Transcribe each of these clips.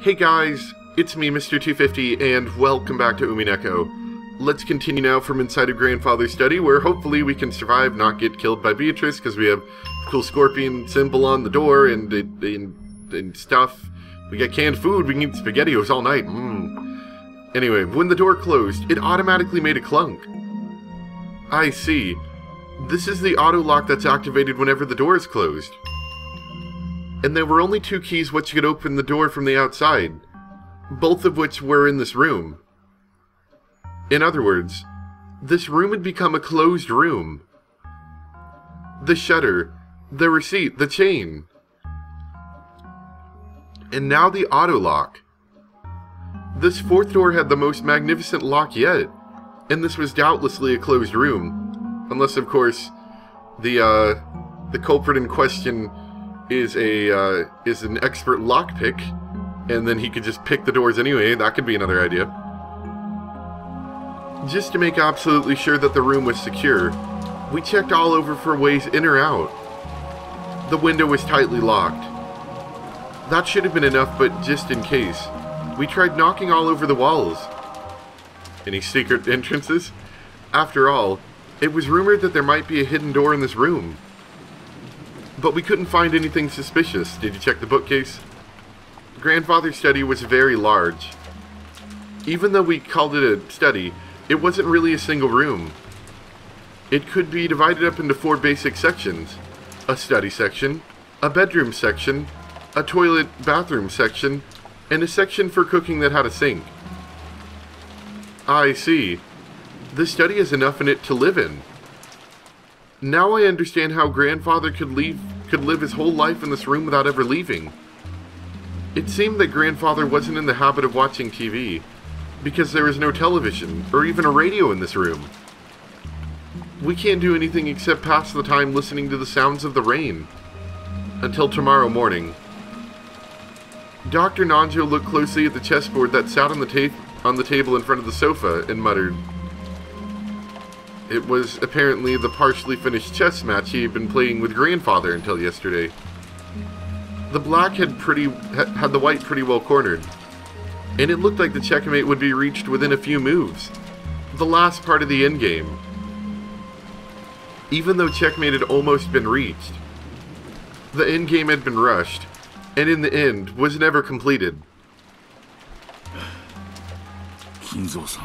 Hey guys, it's me, Mr. 250, and welcome back to Umineko. Let's continue now from inside of Grandfather's study, where hopefully we can survive, not get killed by Beatrice, because we have a cool scorpion symbol on the door and stuff. We got canned food, we can eat SpaghettiOs all night. Anyway, when the door closed, it automatically made a clunk. I see. This is the auto lock that's activated whenever the door is closed. And there were only two keys which could open the door from the outside, both of which were in this room. In other words, this room had become a closed room. The shutter, the receipt, the chain. And now the auto lock. This fourth door had the most magnificent lock yet, and this was doubtlessly a closed room. Unless, of course, the culprit in question is an expert lockpick, and then he could just pick the doors anyway. That could be another idea. Just to make absolutely sure that the room was secure, we checked all over for ways in or out. The window was tightly locked. That should have been enough, but just in case, we tried knocking all over the walls. Any secret entrances? After all, it was rumored that there might be a hidden door in this room. But we couldn't find anything suspicious. Did you check the bookcase? Grandfather's study was very large. Even though we called it a study, it wasn't really a single room. It could be divided up into 4 basic sections. A study section, a bedroom section, a toilet bathroom section, and a section for cooking that had a sink. I see. The study has enough in it to live in. Now I understand how Grandfather could live his whole life in this room without ever leaving. It seemed that Grandfather wasn't in the habit of watching TV, because there was no television, or even a radio in this room. We can't do anything except pass the time listening to the sounds of the rain. Until tomorrow morning. Dr. Nanjo looked closely at the chessboard that sat on the table in front of the sofa and muttered. It was apparently the partially finished chess match he had been playing with Grandfather until yesterday. The black had the white pretty well cornered, and it looked like the checkmate would be reached within a few moves, the last part of the endgame. Even though checkmate had almost been reached, the endgame had been rushed, and in the end was never completed. Kinzo-san,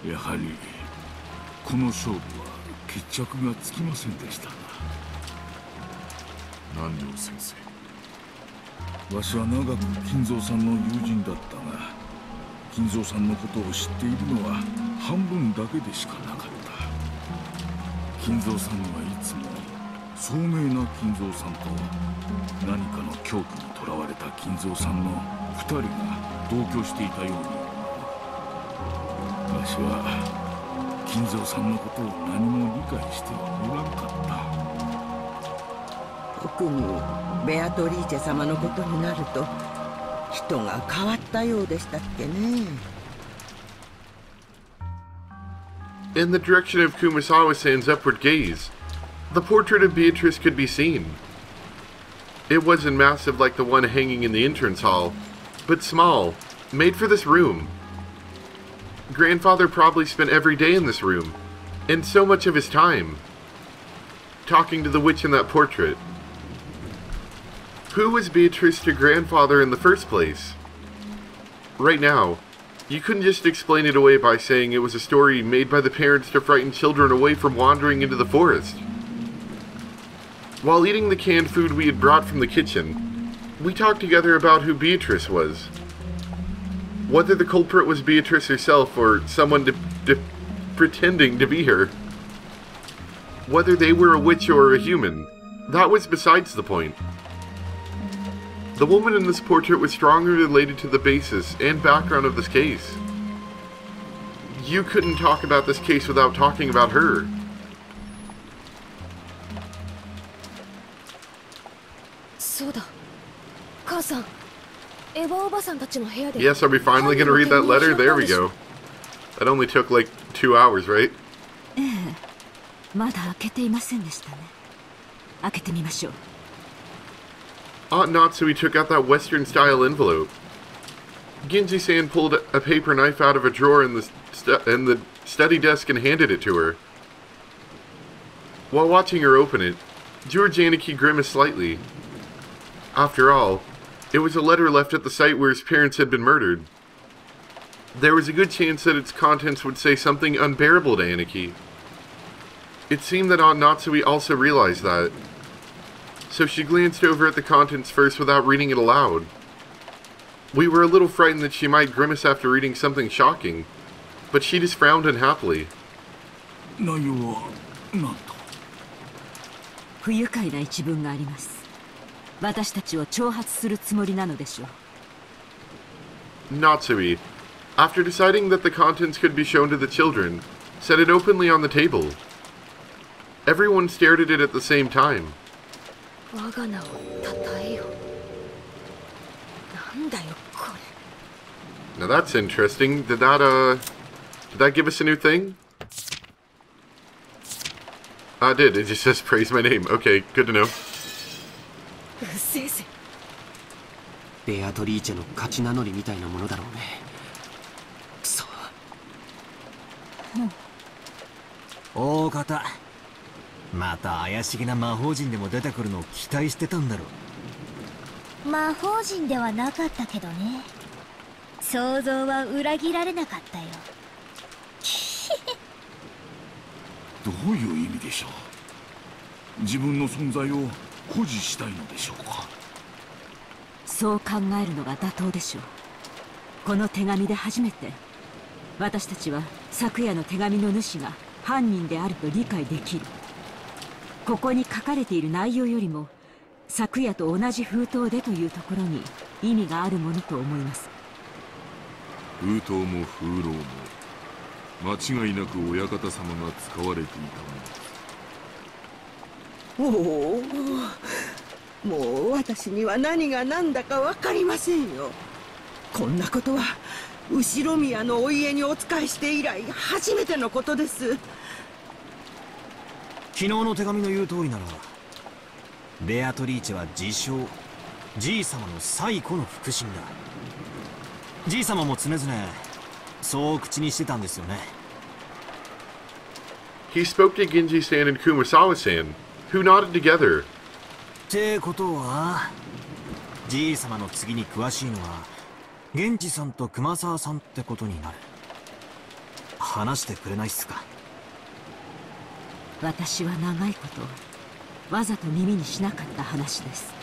やはりこの勝負は決着がつきませんでしたな。南條先生、わしは長く金蔵さんの友人だったが、金蔵さんのことを知っているのは半分だけでしかなかった。金蔵さんにはいつも聡明な金蔵さんと何かの恐怖にとらわれた金蔵さんの2人が同居していたように思う。わしは金蔵さんのことを何も理解してはおらんかった。特にベアトリーチェ様のことになると人が変わったようでしたっけね。In the direction of Kumasawa-san's upward gaze, the portrait of Beatrice could be seen. It wasn't massive like the one hanging in the entrance hall, but small, made for this room. Grandfather probably spent every day in this room, and so much of his time, talking to the witch in that portrait. Who was Beatrice to Grandfather in the first place? Right now, you couldn't just explain it away by saying it was a story made by the parents to frighten children away from wandering into the forest. While eating the canned food we had brought from the kitchen, we talked together about who Beatrice was. Whether the culprit was Beatrice herself or someone pretending to be her. Whether they were a witch or a human, that was besides the point. The woman in this portrait was strongly related to the basis and background of this case. You couldn't talk about this case without talking about her. Yes, are we finally going to read that letter? There we go. That only took like 2 hours, right? まだ開けていませんでしたね。開けてみましょう。Aunt Natsui took out that Western-style envelope. Genji-san pulled a paper knife out of a drawer in the study desk and handed it to her. While watching her open it, George Aniki grimaced slightly. After all, it was a letter left at the site where his parents had been murdered. There was a good chance that its contents would say something unbearable to Aniki. It seemed that Aunt Natsui also realized that, so she glanced over at the contents first without reading it aloud. We were a little frightened that she might grimace after reading something shocking, but she just frowned unhappily. 内容は何と？不愉快な一文があります。私たちを挑発するつもりなのでしょう。 Natsui, after deciding that the contents could be shown to the children, set it openly on the table. Everyone stared at it at the same time. 我が名を称えよ。なんだよこれ。 Now that's interesting. Did that give us a new thing? It did. It just says praise my name. Okay, good to know. 先生。ベアトリーチェの勝ち名乗りみたいなものだろうね。くそ。大方。また怪しげな魔法陣でも出てくるのを期待してたんだろう。魔法陣ではなかったけどね。想像は裏切られなかったよ。どういう意味でしょう？自分の存在を誇示したいのでしょうか？そう考えるのが妥当でしょう。この手紙で初めて私たちは昨夜の手紙の主が犯人であると理解できる。ここに書かれている内容よりも昨夜と同じ封筒でというところに意味があるものと思います。封筒も風浪も間違いなく親方様が使われていたもの。おお、もう私には何が何だか分かりませんよ。こんなことは後ろ宮のお家にお仕えして以来初めてのことです。昨日の手紙の言う通りならベアトリーチェは自称じい様の最古の腹心だ。じい様も常々そう口にしてたんですよね。He spoke to Genji-san and Kumasawa-san, who nodded together. ってことはじい様の次に詳しいのは源氏さんと熊沢さんってことになる。話してくれないっすか？私は長いことわざと耳にしなかった話です。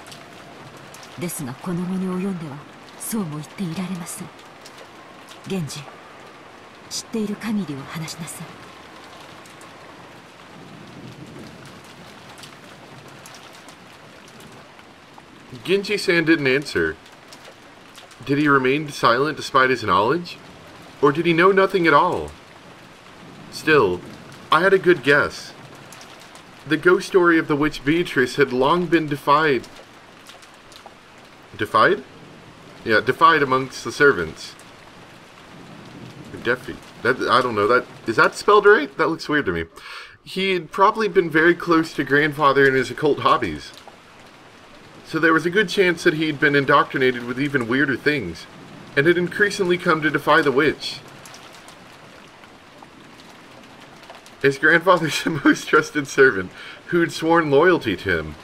ですがこの期に及んではそうも言っていられません。源氏、知っている限りを話しなさい。Genji-san didn't answer. Did he remain silent despite his knowledge? Or did he know nothing at all? Still, I had a good guess. The ghost story of the witch Beatrice had long been defied. Defied? Yeah, defied amongst the servants. I don't know. Is that spelled right? That looks weird to me. He had probably been very close to grandfather in his occult hobbies. So there was a good chance that he'd been indoctrinated with even weirder things, and had increasingly come to defy the witch. His grandfather's the most trusted servant, who'd sworn loyalty to him.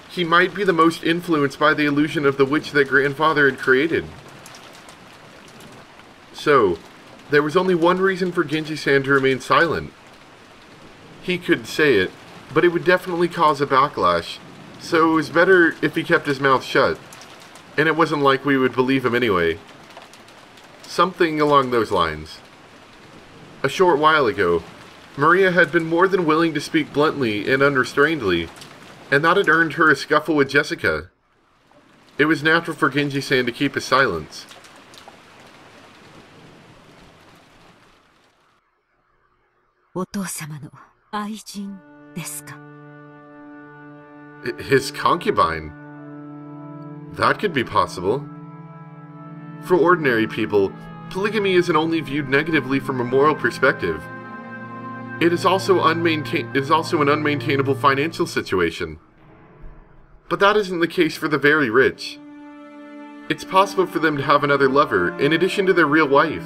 He might be the most influenced by the illusion of the witch that grandfather had created. So, there was only one reason for Genji-san to remain silent. He could say it, but it would definitely cause a backlash, so it was better if he kept his mouth shut. And it wasn't like we would believe him anyway. Something along those lines. A short while ago, Maria had been more than willing to speak bluntly and unrestrainedly, and that had earned her a scuffle with Jessica. It was natural for Genji-san to keep his silence. His concubine? That could be possible. For ordinary people, polygamy isn't only viewed negatively from a moral perspective. It is also an unmaintainable financial situation. But that isn't the case for the very rich. It's possible for them to have another lover, in addition to their real wife.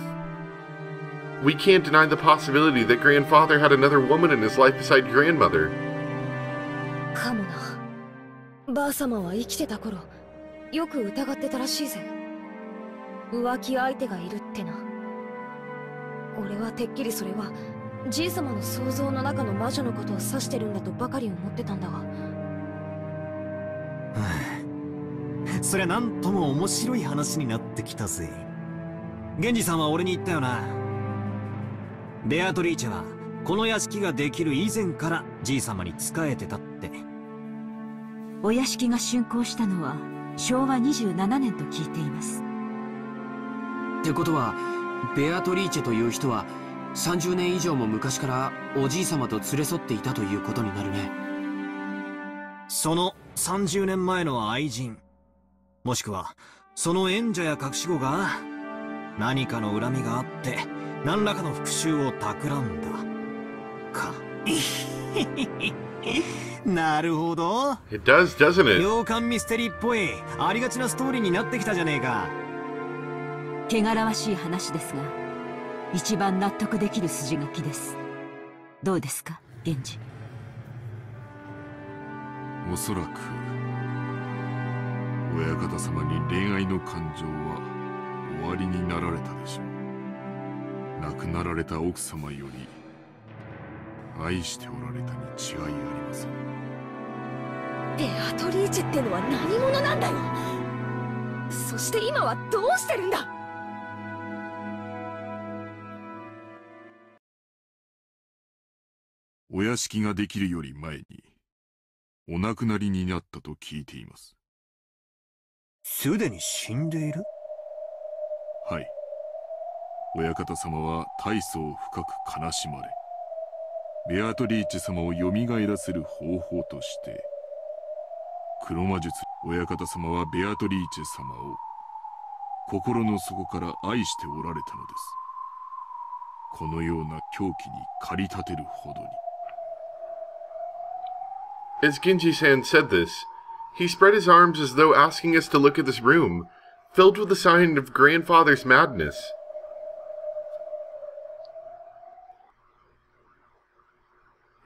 We can't deny the possibility that grandfather had another woman in his life beside grandmother. かもな。ばあ様は生きてた頃、よく疑ってたらしいぜ。浮気相手がいるってな。俺はてっきりそれは、じい様の想像の中の魔女のことを指してるんだとばかり思ってたんだが。そりゃなんとも面白い話になってきたぜ。源氏さんは俺に言ったよな。ベアトリーチェはこの屋敷ができる以前からじい様に仕えてたって。お屋敷が竣工したのは昭和27年と聞いています。ってことはベアトリーチェという人は30年以上も昔からおじい様と連れ添っていたということになるね。その30年前の愛人、もしくはその縁者や隠し子が何かの恨みがあって何らかの復讐を企んだか。なるほど。 It does, doesn't it? 洋館ミステリーっぽいありがちなストーリーになってきたじゃねえか。汚らわしい話ですが、一番納得できる筋書きです。どうですか、源氏。おそらく親方様に恋愛の感情は終わりになられたでしょう。亡くなられた奥様より愛しておられたに違いありません。ベアトリーチェってのは何者なんだよ。そして今はどうしてるんだ。お屋敷ができるより前にお亡くなりになったと聞いています。すでに死んでいる？はい。親方様は大層深く悲しまれ、ベアトリーチェ様を蘇らせる方法として黒魔術、親方様はベアトリーチェ様を心の底から愛しておられたのです。このような狂気に駆り立てるほどに。As Genji-san said this, he spread his arms as though asking us to look at this room, filled with a sign of grandfather's madness.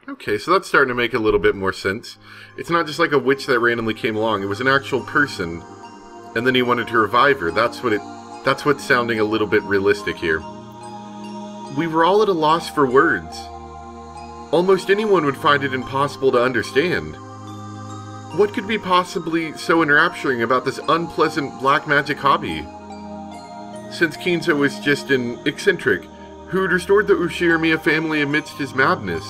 Okay, so that's starting to make a little bit more sense. It's not just like a witch that randomly came along, it was an actual person, and then he wanted to revive her. That's what's sounding a little bit realistic here. We were all at a loss for words. Almost anyone would find it impossible to understand. What could be possibly so enrapturing about this unpleasant black magic hobby? Since Kinzo was just an eccentric who had restored the Ushirimiya family amidst his madness,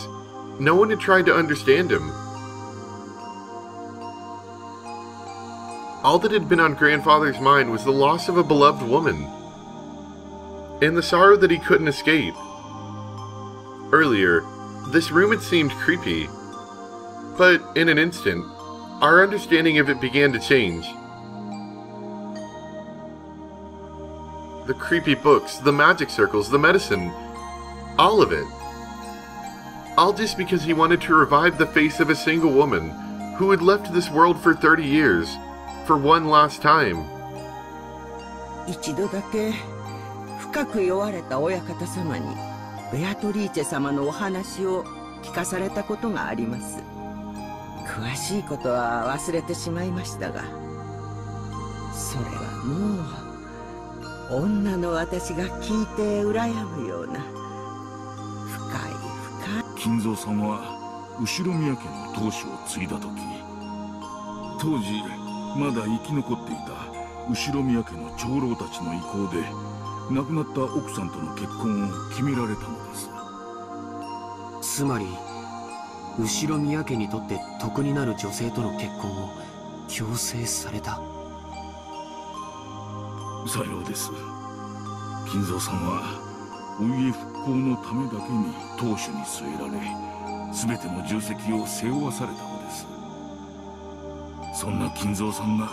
no one had tried to understand him. All that had been on grandfather's mind was the loss of a beloved woman, and the sorrow that he couldn't escape. Earlier, this room had seemed creepy, but in an instant, our understanding of it began to change. The creepy books, the magic circles, the medicine, all of it. All just because he wanted to revive the face of a single woman who had left this world for 30 years, for one last time. 一度だけ深く酔われた親方様にベアトリーチェ様のお話を聞かされたことがあります。詳しいことは忘れてしまいましたが、それはもう女の私が聞いて羨むような深い。金蔵さんは後宮家の当主を継いだ時、当時まだ生き残っていた後宮家の長老たちの意向で亡くなった奥さんとの結婚を決められたのです。つまり後宮家にとって得になる女性との結婚を強制された。さようです。金蔵さんはお家復興のためだけに当主に据えられ、全ての重責を背負わされたのです。そんな金蔵さんが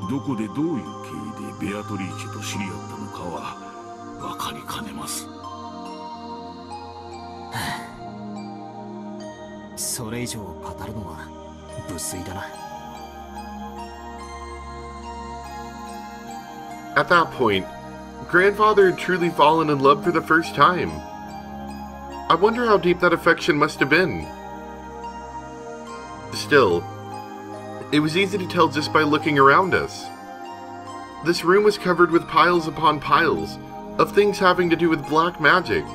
どこでどういう経緯でベアトリーチェと知り合ったのかは分かりかねます。それ以上語るのは無粋だな。At that point, Grandfather had truly fallen in love for the first time. I wonder how deep that affection must have been. Still, it was easy to tell just by looking around us. This room was covered with piles upon piles of things having to do with black magic.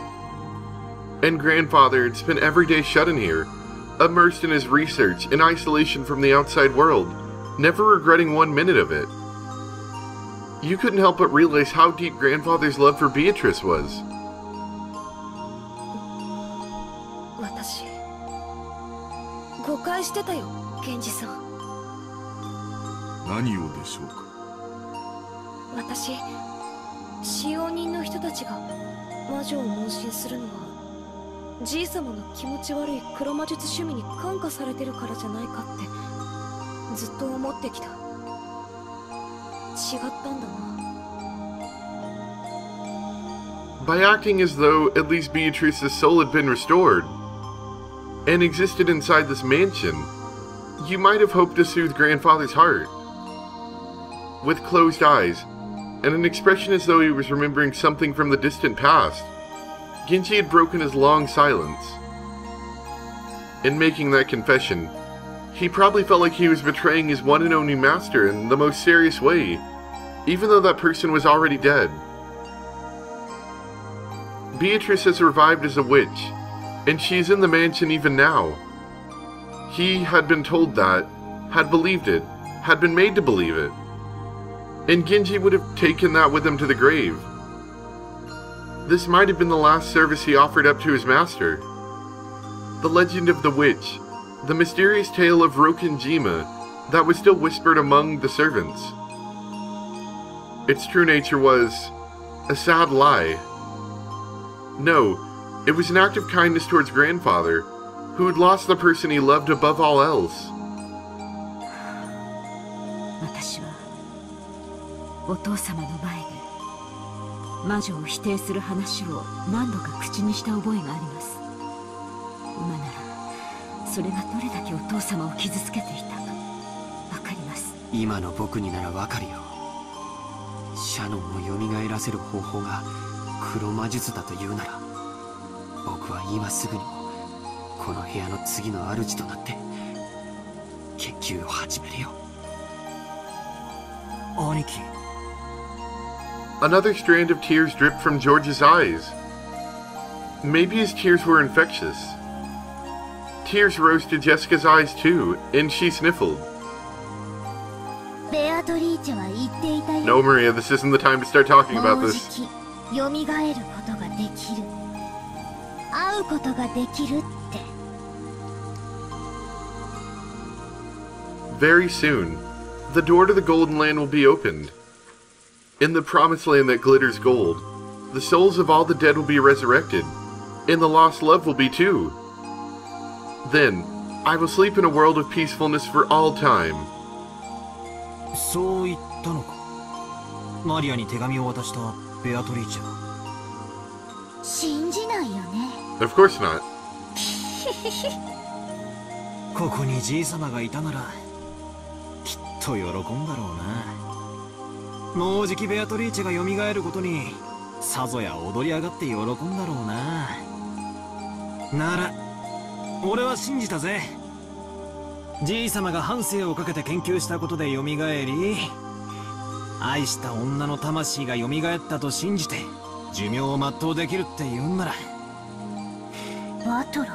And Grandfather had spent every day shut in here, immersed in his research in isolation from the outside world, never regretting 1 minute of it. You couldn't help but realize how deep Grandfather's love for Beatrice was. 私誤解してたよ、検事さん。何をでしょうか。私、使用人の人たちが魔女を問診するのは、じい様の気持ち悪い黒魔術趣味に感化されてるからじゃないかってずっと思ってきた。違ったんだな。By acting as though at least Beatrice's soul had been restored and existed inside this mansion, you might have hoped to soothe Grandfather's heart. With closed eyes, and an expression as though he was remembering something from the distant past, Genji had broken his long silence. In making that confession, he probably felt like he was betraying his one and only master in the most serious way, even though that person was already dead. Beatrice has revived as a witch, and she is in the mansion even now. He had been told that, had believed it, had been made to believe it. And Genji would have taken that with him to the grave. This might have been the last service he offered up to his master. The legend of the witch, the mysterious tale of Rokenjima that was still whispered among the servants. Its true nature was a sad lie. No, it was an act of kindness towards Grandfather, who had lost the person he loved above all else. 私はお父様の前で魔女を否定する話を何度か口にした覚えがあります。今ならそれがどれだけお父様を傷つけていたかわかります。今の僕にならわかるよ。シャノンを蘇らせる方法が黒魔術だというなら、僕は今すぐにもこの部屋の次の主となって研究を始めるよ。兄貴。Another strand of tears dripped from George's eyes. Maybe his tears were infectious. Tears rose to Jessica's eyes too, and she sniffled. ベアトリーチェは言っていたよ。 No, Maria, this isn't the time to start talking about もう this. じき蘇ることができる。会うことができるって。 Very soon, the door to the Golden Land will be opened. In the promised land that glitters gold, the souls of all the dead will be resurrected, and the lost love will be too. Then, I will sleep in a world of peacefulness for all time. そう言ったのか。マリアに手紙を渡したベアトリーチェは。信じないよね。 Of course not. ここにじい様がいたならきっと喜んだろうな。もうじきベアトリーチェが蘇ることにさぞや踊り上がって喜んだろうな。なら俺は信じたぜ。じい様が半生をかけて研究したことで蘇り、愛した女の魂が蘇ったと信じて寿命を全うできるって言うんなら。バトロ。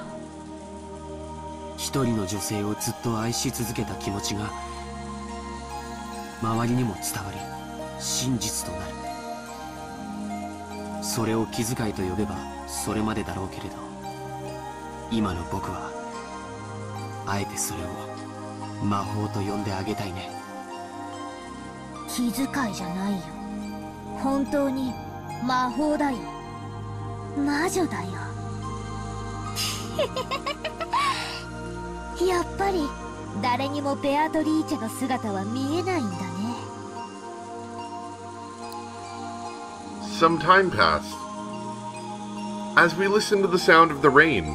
一人の女性をずっと愛し続けた気持ちが周りにも伝わり真実となる。それを気遣いと呼べばそれまでだろうけれど、今の僕はあえてそれを魔法と呼んであげたいね。気遣いじゃないよ。本当に魔法だよ。魔女だよ。やっぱり誰にもベアトリーチェの姿は見えないんだね。Some time passed. As we listened to the sound of the rain,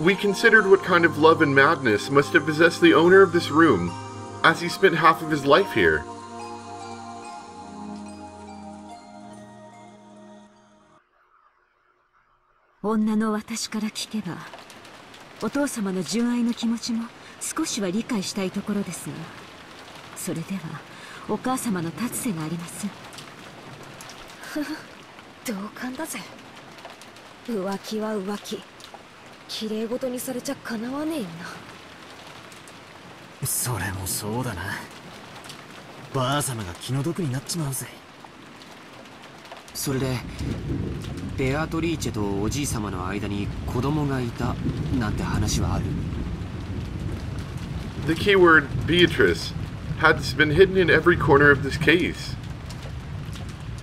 we considered what kind of love and madness must have possessed the owner of this room as he spent half of his life here. 女の私から聞けば、お父様の純愛の気持ちも少しは理解したいところですが、それではお母様の立つ瀬がありません。同感だぜ。浮気は浮気、綺麗事にされちゃかなわねえよな。それもそうだな。ばあ様が気の毒になっちまうぜ。それでベアトリーチェとおじい様の間に子供がいたなんて話はある？ The keyword Beatrice has been hidden in every corner of this case.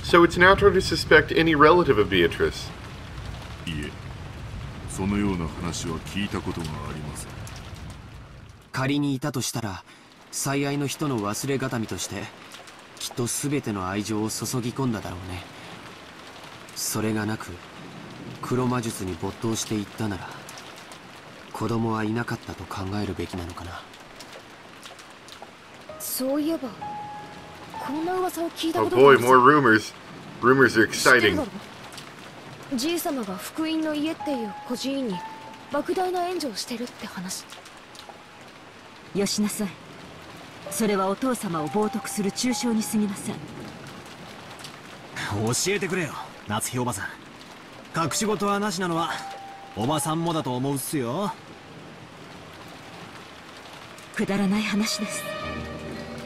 So it's natural to suspect any relative of Beatrice. いえ、そのような話は聞いたことがありません。仮にいたとしたら最愛の人の忘れがたみとしてきっと全ての愛情を注ぎ込んだだろうね。それがなく黒魔術に没頭していったなら子供はいなかったと考えるべきなのかな。そういえばこんな噂を聞いた Oh ことがあ boy, るぞ。 more rumors. Rumors are 知ってる exciting. だろ。じい様が福音の家っていう孤児院に莫大な援助をしてるって話。よしなさい。それはお父様を冒涜する中傷に過ぎません。教えてくれよ、夏日おばさん。隠し事はなしなのはおばさんもだと思うっすよ。くだらない話です。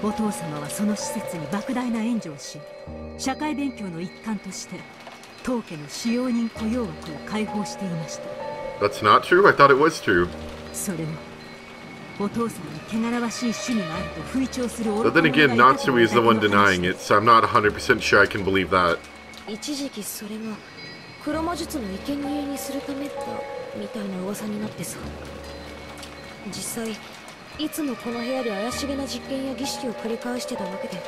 お父様はその施設に莫大な援助をし、社会勉強の一環として当家の使用人雇用枠を開放していました。 That's not true? I thought it was true. それもお父様に汚らわしい趣味があると吹聴する But then again, Natsui is the one denying it, so I'm not 100% sure I can believe that. 一時期それが黒魔術の生贄にするためだみたいな噂になってさ。実際いつもこの部屋で怪しげな実験や儀式を繰り返してたわけで、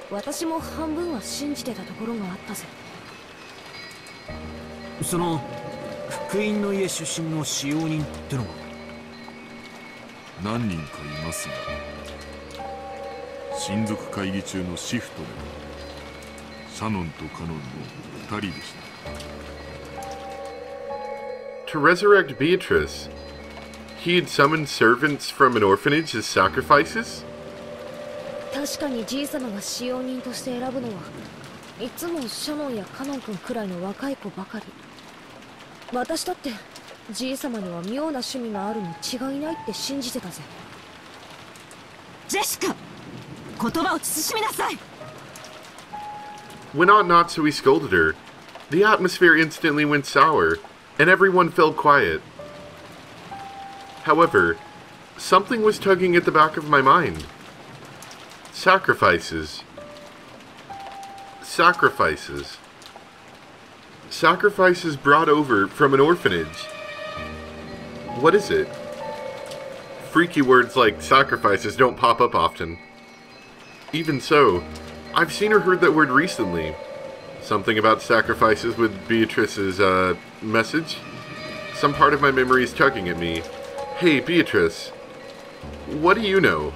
私も半分は信じてたところがあったぜ。その福音の家出身の使用人ってのは？何人かいますが、親族会議中のシフトでシャノンとカノンの2人でした。 To resurrect Beatrice, he had summoned servants from an orphanage as sacrifices? 確かにじい様が使用人として選ぶのはいつもシャノンやカノン君くらいの若い子ばかり。私だってじい様には妙な趣味があるに違いないって信じてたぜ。ジェシカ、言葉を慎みなさい。 When Aunt Natsui scolded her, the atmosphere instantly went sour, and everyone fell quiet. However, something was tugging at the back of my mind. Sacrifices. Sacrifices. Sacrifices brought over from an orphanage. What is it? Freaky words like sacrifices don't pop up often. Even so, I've seen or heard that word recently. Something about sacrifices with Beatrice's, message? Some part of my memory is tugging at me. Hey, Beatrice. What do you know?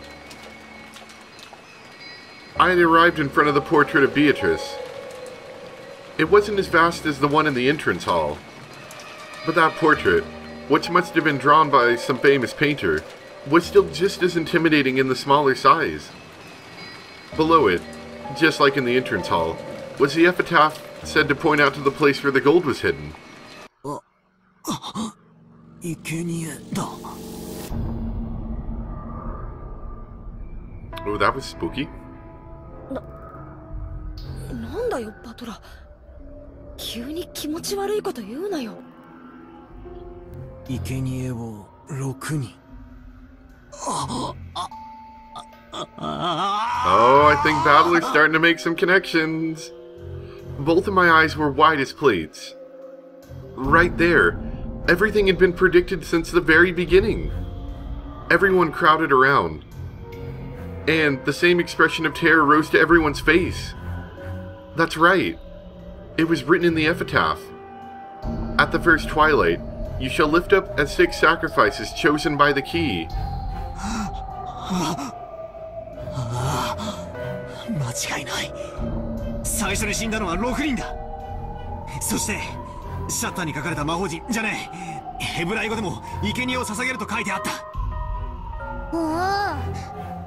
I had arrived in front of the portrait of Beatrice. It wasn't as vast as the one in the entrance hall. But that portrait, which must have been drawn by some famous painter, was still just as intimidating in the smaller size. Below it, just like in the entrance hall, was the epitaph said to point out to the place where the gold was hidden. 生贄だ。 Oh, that was spooky. なんだよバトラ、急に気持ち悪いこと言うなよ。生贄を6人。Oh, I think Battle is starting to make some connections. Both of my eyes were wide as plates. Right there. Everything had been predicted since the very beginning. Everyone crowded around. And the same expression of terror rose to everyone's face. That's right. It was written in the epitaph. At the first twilight, you shall lift up as 6 sacrifices chosen by the key. 間違いない。最初に死んだのは6人だ。そしてシャッターに書かれた魔法陣じゃねえ、ヘブライ語でも生贄を捧げると書いてあった。おお、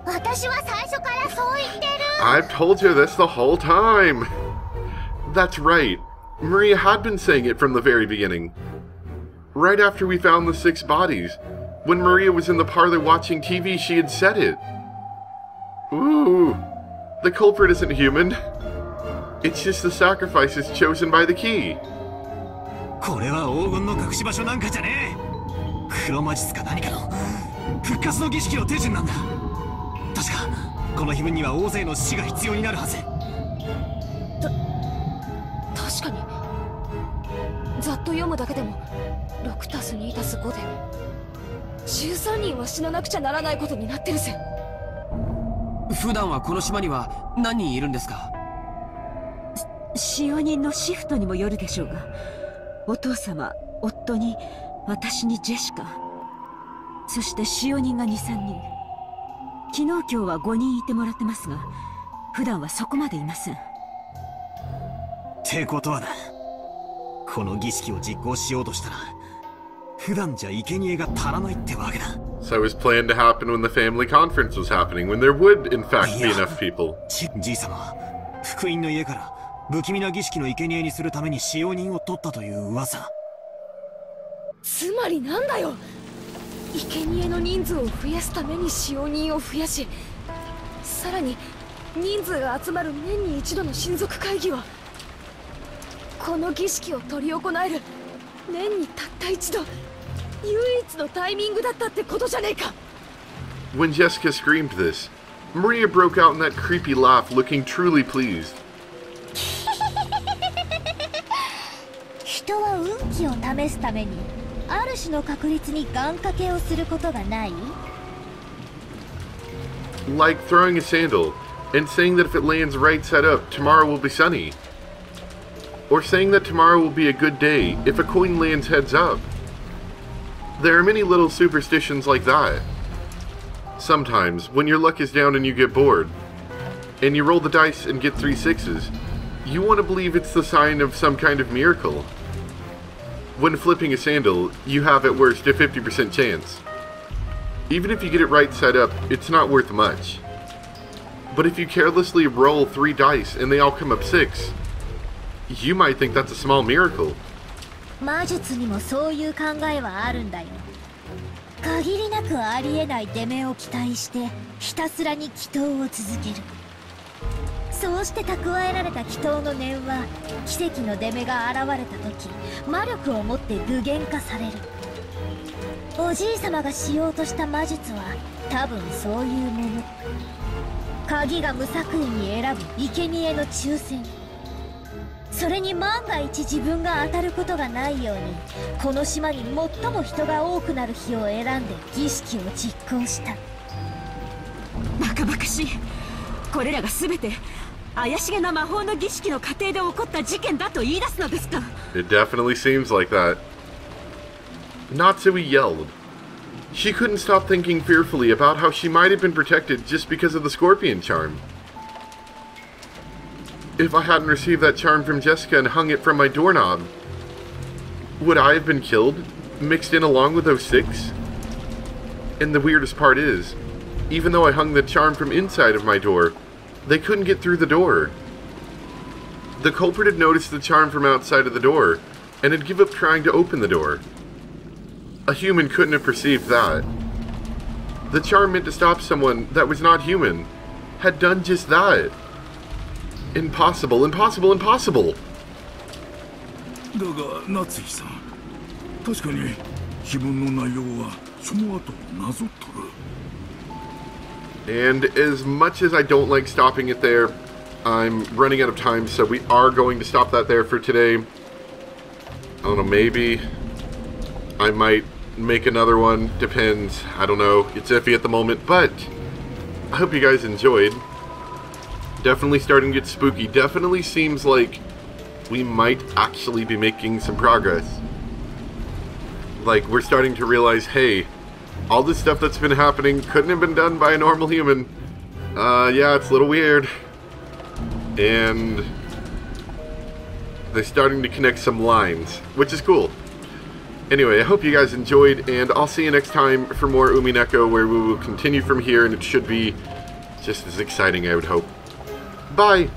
私は最初からそう言ってる。 I've told you this the whole time. That's right. Maria had been saying it from the very beginning. Right after we found the 6 bodies, when Maria was in the parlor watching TV, she had said it. Ooh, the culprit isn't human. It's just the sacrifices chosen by the key. これは黄金の隠し場所なんかじゃねえ。黒魔術か何かの復活の儀式の手順なんだ。確かこの碑文には大勢の死が必要になるはず。確かにざっと読むだけでも 6+2+5 で13人は死ななくちゃならないことになってるぜ。普段はこの島には何人いるんですか？使用人のシフトにもよるでしょうが、お父様、夫に、私にジェシカ、そして使用人が 2、3人。昨日今日は5人いてもらってますが、普段はそこまでいません。ってことはだ、この儀式を実行しようとしたら普段じゃ生贄が足らないってわけだ。 So it was planned to happen when the family conference was happening, when there would, in fact, be enough people. じいさまは福音の家から不気味な儀式の生贄にするために使用人を取ったという噂。つまりなんだよ、生贄の人数を増やすために使用人を増やし、さらに人数が集まる年に一度の親族会議はこの儀式を執り行える年にたった一度唯一のタイミングだったってことじゃねえか。 When Jessica screamed this, Maria broke out in that creepy laugh, looking truly pleased. 人は運気を試すためにある種の確率に願掛けをすることがない？ Like throwing a sandal and saying that if it lands right side up, tomorrow will be sunny. Or saying that tomorrow will be a good day if a coin lands heads up. There are many little superstitions like that. Sometimes, when your luck is down and you get bored, and you roll the dice and get 3 6s, you want to believe it's the sign of some kind of miracle. When flipping a sandal, you have at worst a 50% chance. Even if you get it right side up, it's not worth much. But if you carelessly roll 3 dice and they all come up 6, you might think that's a small miracle. 魔術にもそういう考えはあるんだよ。限りなくありえない出目を期待してひたすらに祈祷を続ける。そうして蓄えられた祈祷の念は奇跡の出目が現れた時魔力を持って具現化される。おじいさまがしようとした魔術は多分そういうもの。鍵が無作為に選ぶ生贄の抽選。それに万が一自分が当たることがないようにこの島に最も人が多くなる日を選んで儀式を実行した。バカバカしい。これらが全て怪しげな魔法の儀式の過程で起こった事件だと言い出すのですか？ It definitely seems like that. Natsui yelled. She couldn't stop thinking fearfully about how she might have been protected just because of the scorpion charm. If I hadn't received that charm from Jessica and hung it from my doorknob, would I have been killed, mixed in along with those 6? And the weirdest part is, even though I hung the charm from inside of my door, they couldn't get through the door. The culprit had noticed the charm from outside of the door, and had given up trying to open the door. A human couldn't have perceived that. The charm meant to stop someone that was not human, had done just that. Impossible, impossible, impossible! だが夏井さん、確かに碑文の内容はその後なぞっとる。 And as much as I don't like stopping it there, I'm running out of time, so we are going to stop that there for today. I don't know, maybe I might make another one, depends, I don't know, it's iffy at the moment, but I hope you guys enjoyed. Definitely starting to get spooky, definitely seems like we might actually be making some progress. Like, we're starting to realize, hey, all this stuff that's been happening couldn't have been done by a normal human. Yeah, it's a little weird. And They're starting to connect some lines, which is cool. Anyway, I hope you guys enjoyed, and I'll see you next time for more Umineko, where we will continue from here, and it should be just as exciting, I would hope. Bye!